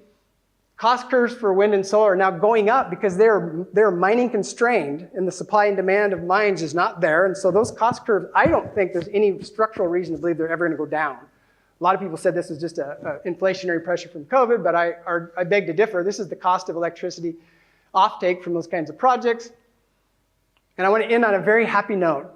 cost curves for wind and solar are now going up because they're mining constrained and the supply and demand of mines is not there. And so those cost curves, I don't think there's any structural reason to believe they're ever going to go down. A lot of people said this was just a inflationary pressure from COVID, but I beg to differ. This is the cost of electricity offtake from those kinds of projects. And I want to end on a very happy note.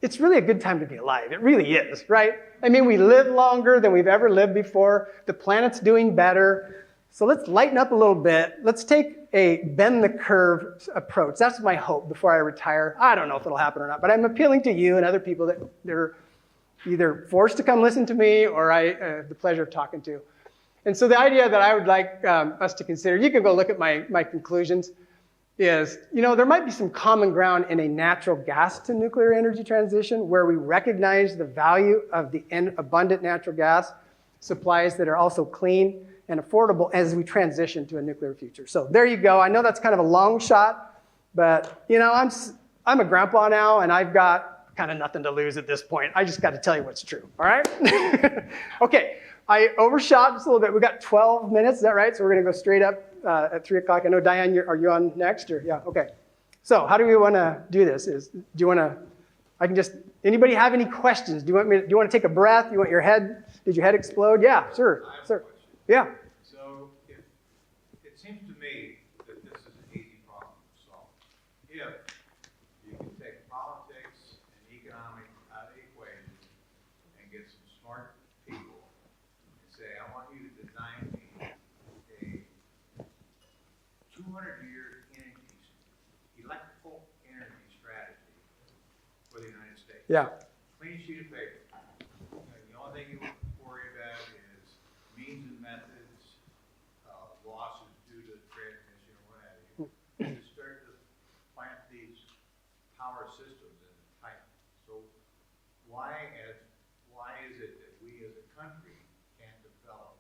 It's really a good time to be alive. It really is, right? I mean, we live longer than we've ever lived before. The planet's doing better. So let's lighten up a little bit. Let's take a bend the curve approach. That's my hope before I retire. I don't know if it'll happen or not, but I'm appealing to you and other people that they're either forced to come listen to me or I have the pleasure of talking to. And so the idea that I would like us to consider, you can go look at my conclusions, is, there might be some common ground in a natural gas to nuclear energy transition where we recognize the value of the abundant natural gas supplies that are also clean and affordable as we transition to a nuclear future. So there you go. I know that's kind of a long shot, but I'm a grandpa now and I've got kind of nothing to lose at this point. I just got to tell you what's true, all right? Okay, I overshot just a little bit. We got 12 minutes, is that right? So we're going to go straight up at 3 o'clock. I know, Diane, are you on next? Or yeah, okay. So how do we want to do this? Do you want to, anybody have any questions? Do you want to take a breath? You want did your head explode? Yeah, sure, sir. Yeah. So it seems to me that this is an easy problem to solve. If you can take politics and economics out of the equation and get some smart people and say, I want you to design me a 200-year electrical energy strategy for the United States. Yeah. Clean sheet of paper. The only thing you worry about is means and methods, losses due to transmission or what have you. You start to plant these power systems in type. So why is it that we as a country can't develop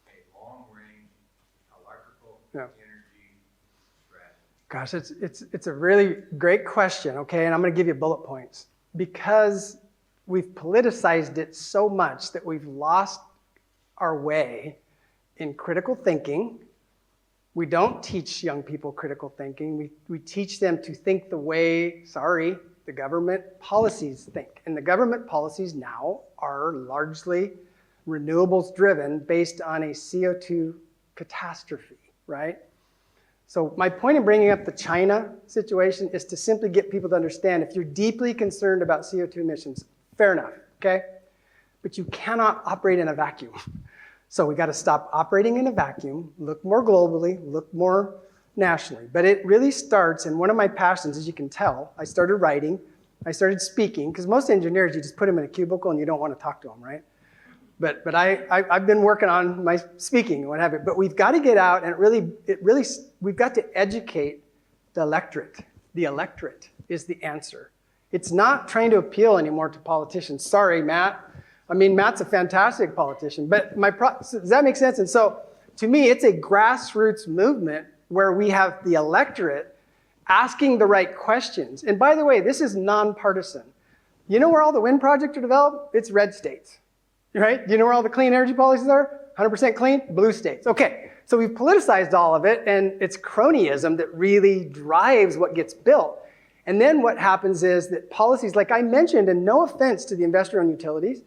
a long-range electrical energy strategy? Gosh, it's a really great question, okay? And I'm going to give you bullet points. Because we've politicized it so much that we've lost our way in critical thinking. We don't teach young people critical thinking. We teach them to think the way, the government policies think. And the government policies now are largely renewables driven based on a CO2 catastrophe, right? So my point in bringing up the China situation is to simply get people to understand if you're deeply concerned about CO2 emissions, fair enough, okay? But you cannot operate in a vacuum. So we got to stop operating in a vacuum, look more globally, look more nationally. But it really starts, and one of my passions, as you can tell, I started writing, I started speaking, because most engineers, you just put them in a cubicle and you don't want to talk to them, right? But I've been working on my speaking and what have you. But we've got to get out and we've got to educate the electorate. The electorate is the answer. It's not trying to appeal anymore to politicians. Sorry, Matt. I mean, Matt's a fantastic politician. But does that make sense? And so to me, it's a grassroots movement where we have the electorate asking the right questions. And by the way, this is nonpartisan. You know where all the wind projects are developed? It's red states. Right? Do you know where all the clean energy policies are? 100% clean? Blue states. Okay, so we've politicized all of it, and it's cronyism that really drives what gets built. And then what happens is that policies, like I mentioned, and no offense to the investor-owned utilities,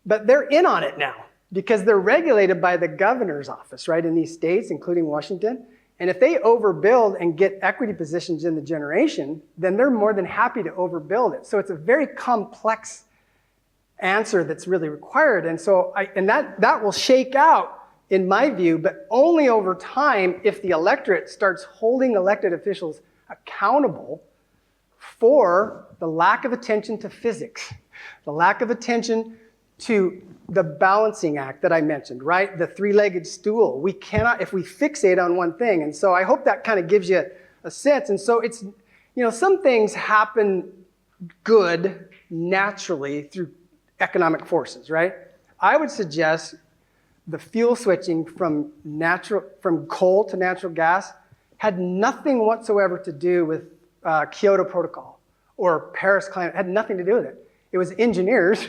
but they're in on it now because they're regulated by the governor's office, right, in these states, including Washington. And if they overbuild and get equity positions in the generation, then they're more than happy to overbuild it. So it's a very complex answer that's really required. And so that will shake out, in my view, but only over time if the electorate starts holding elected officials accountable for the lack of attention to physics, the lack of attention to the balancing act that I mentioned, right? The three-legged stool. We cannot, if we fixate on one thing. And so I hope that kind of gives you a sense. And so it's, some things happen good naturally through economic forces, right? I would suggest the fuel switching from coal to natural gas had nothing whatsoever to do with Kyoto Protocol or Paris climate. It had nothing to do with it. It was engineers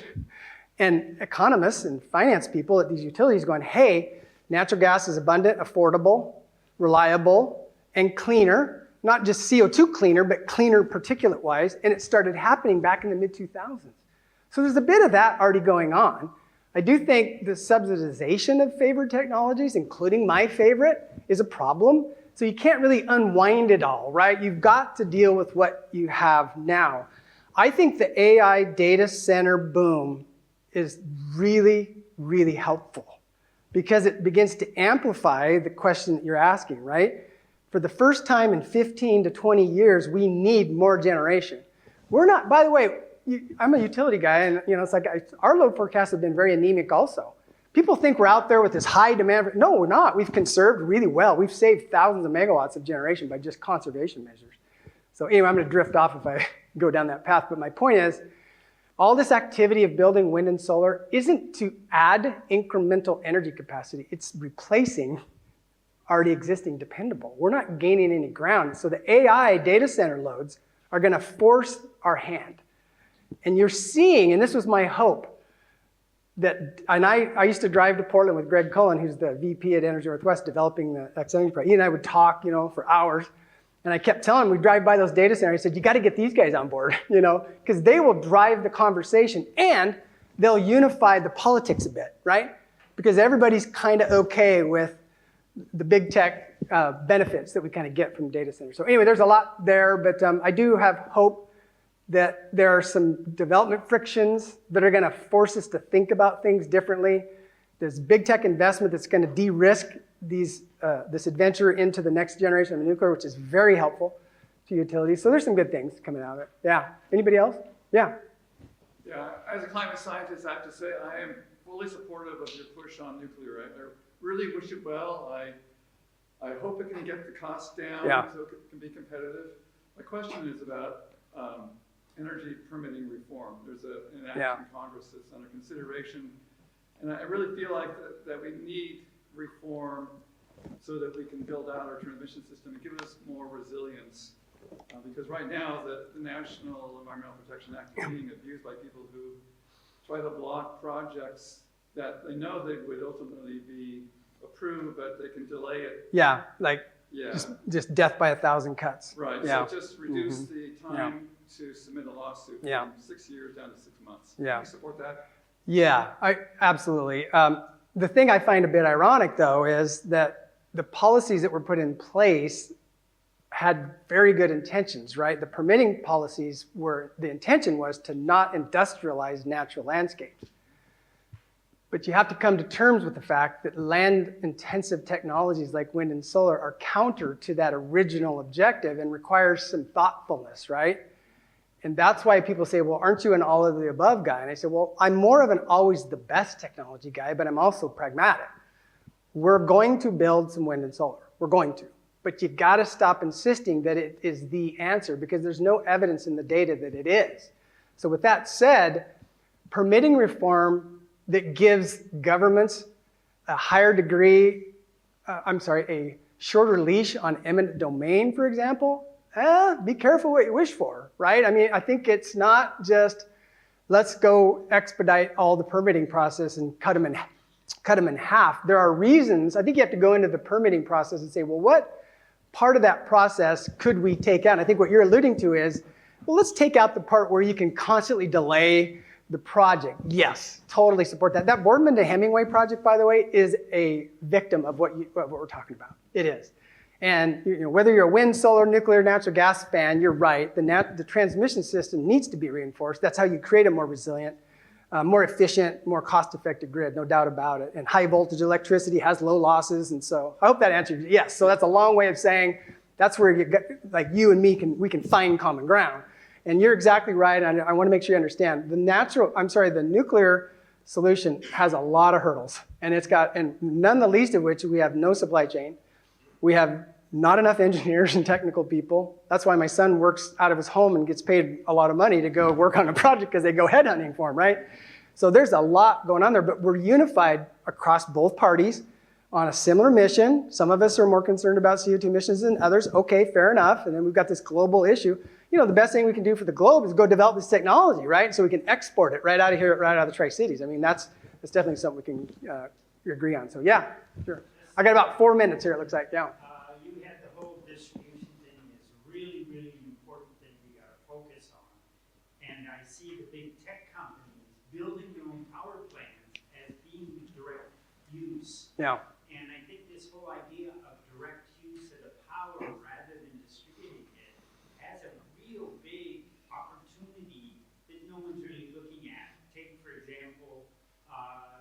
And economists and finance people at these utilities going, hey, natural gas is abundant, affordable, reliable, and cleaner, not just CO2 cleaner, but cleaner particulate-wise, and it started happening back in the mid-2000s. So there's a bit of that already going on. I do think the subsidization of favored technologies, including my favorite, is a problem. So you can't really unwind it all, right? You've got to deal with what you have now. I think the AI data center boom is really, really helpful because it begins to amplify the question that you're asking, right? For the first time in 15 to 20 years, we need more generation. We're not, by the way, I'm a utility guy, and it's like our load forecasts have been very anemic also. People think we're out there with this high demand. No, we're not. We've conserved really well. We've saved thousands of megawatts of generation by just conservation measures. So anyway, I'm going to drift off if I go down that path. But my point is, all this activity of building wind and solar isn't to add incremental energy capacity. It's replacing already existing dependable. We're not gaining any ground. So the AI data center loads are going to force our hand. And you're seeing, and this was my hope, that, and I used to drive to Portland with Greg Cullen, who's the VP at Energy Northwest, developing the X-Energy project. He and I would talk, for hours. And I kept telling him, we'd drive by those data centers. I said, you got to get these guys on board, because they will drive the conversation and they'll unify the politics a bit, right? Because everybody's kind of okay with the big tech benefits that we kind of get from data centers. So anyway, there's a lot there, but I do have hope that there are some development frictions that are going to force us to think about things differently. There's big tech investment that's going to de-risk this adventure into the next generation of nuclear, which is very helpful to utilities. So there's some good things coming out of it. Yeah. Anybody else? Yeah. Yeah. As a climate scientist, I have to say I am fully supportive of your push on nuclear. I really wish it well. I hope it can get the cost down so it can be competitive. My question is about energy permitting reform. There's an act in Congress that's under consideration. And I really feel like that we need reform so that we can build out our transmission system and give us more resilience. Because right now, the National Environmental Protection Act is being abused by people who try to block projects that they know they would ultimately be approved, but they can delay it. Yeah, just death by 1,000 cuts. Right, so just reduce the time to submit a lawsuit from 6 years down to 6 months. Yeah. Do you support that? Yeah, absolutely. The thing I find a bit ironic, though, is that the policies that were put in place had very good intentions, right? The permitting policies the intention was to not industrialize natural landscapes. But you have to come to terms with the fact that land-intensive technologies like wind and solar are counter to that original objective and requires some thoughtfulness, right? And that's why people say, well, aren't you an all of the above guy? And I say, well, I'm more of an always the best technology guy, but I'm also pragmatic. We're going to build some wind and solar. We're going to. But you got to stop insisting that it is the answer because there's no evidence in the data that it is. So with that said, permitting reform that gives governments a higher degree, a shorter leash on eminent domain, for example, be careful what you wish for, right? I mean, I think it's not just let's go expedite all the permitting process and cut them in half. There are reasons. I think you have to go into the permitting process and say, well, what part of that process could we take out? And I think what you're alluding to is, well, let's take out the part where you can constantly delay the project. Yes, totally support that. That Boardman to Hemingway project, by the way, is a victim of what we're talking about. It is. And whether you're a wind, solar, nuclear, natural gas fan, you're right. The transmission system needs to be reinforced. That's how you create a more resilient, more efficient, more cost-effective grid, no doubt about it. And high voltage electricity has low losses. And so I hope that answers yes. So that's a long way of saying that's where you and me we can find common ground. And you're exactly right. And I want to make sure you understand the nuclear solution has a lot of hurdles. And none the least of which we have no supply chain. We have not enough engineers and technical people. That's why my son works out of his home and gets paid a lot of money to go work on a project because they go headhunting for him, right? So there's a lot going on there, but we're unified across both parties on a similar mission. Some of us are more concerned about CO2 emissions than others. Okay, fair enough. And then we've got this global issue. the best thing we can do for the globe is go develop this technology, right? So we can export it right out of here, right out of the Tri-Cities. I mean, that's definitely something we can agree on. So yeah, sure. I got about 4 minutes here, it looks like, yeah. You had the whole distribution thing is really, really important thing we got to focus on. And I see the big tech companies building their own power plants as being direct use. Yeah. And I think this whole idea of direct use of the power rather than distributing it has a real big opportunity that no one's really looking at. Take, for example,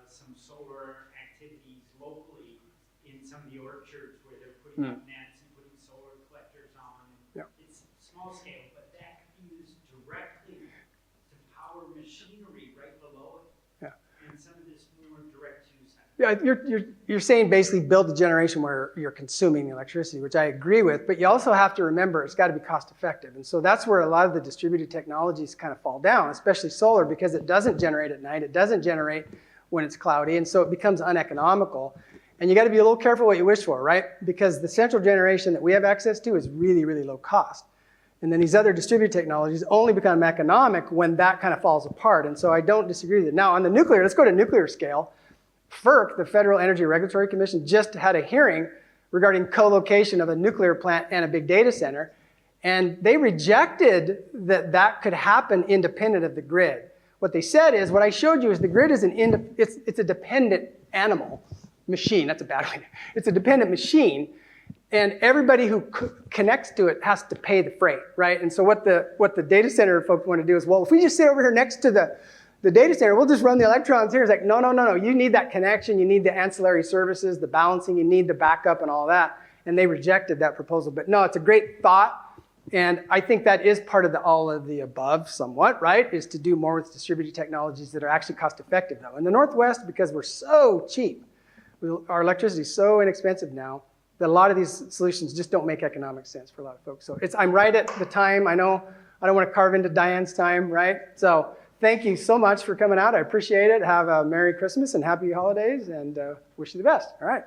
some solar activities locally in some of the orchards where they're putting up nets and putting solar collectors on. Yeah. It's small scale, but that can be used directly to power machinery right below it. Yeah. And some of this more direct use. Yeah, you're saying basically build a generation where you're consuming the electricity, which I agree with, but you also have to remember it's got to be cost effective. And so that's where a lot of the distributed technologies kind of fall down, especially solar, because it doesn't generate at night, it doesn't generate when it's cloudy, and so it becomes uneconomical. And you got to be a little careful what you wish for, right? Because the central generation that we have access to is really, really low cost. And then these other distributed technologies only become economic when that kind of falls apart. And so I don't disagree with it. Now on the nuclear, let's go to nuclear scale. FERC, the Federal Energy Regulatory Commission, just had a hearing regarding co-location of a nuclear plant and a big data center. And they rejected that could happen independent of the grid. What they said is, what I showed you is the grid is it's a dependent animal, machine, that's a bad way. It's a dependent machine, and everybody who connects to it has to pay the freight, right? And so what the data center folks want to do is, well, if we just sit over here next to the data center, we'll just run the electrons here. It's like, no, you need that connection, you need the ancillary services, the balancing, you need the backup and all that. And they rejected that proposal. But no, it's a great thought. And I think that is part of all of the above somewhat, right? Is to do more with distributed technologies that are actually cost effective though. In the Northwest, because we're so cheap, our electricity is so inexpensive now that a lot of these solutions just don't make economic sense for a lot of folks. So I'm right at the time. I know I don't want to carve into Diane's time, right? So thank you so much for coming out. I appreciate it. Have a Merry Christmas and Happy Holidays, and wish you the best. All right.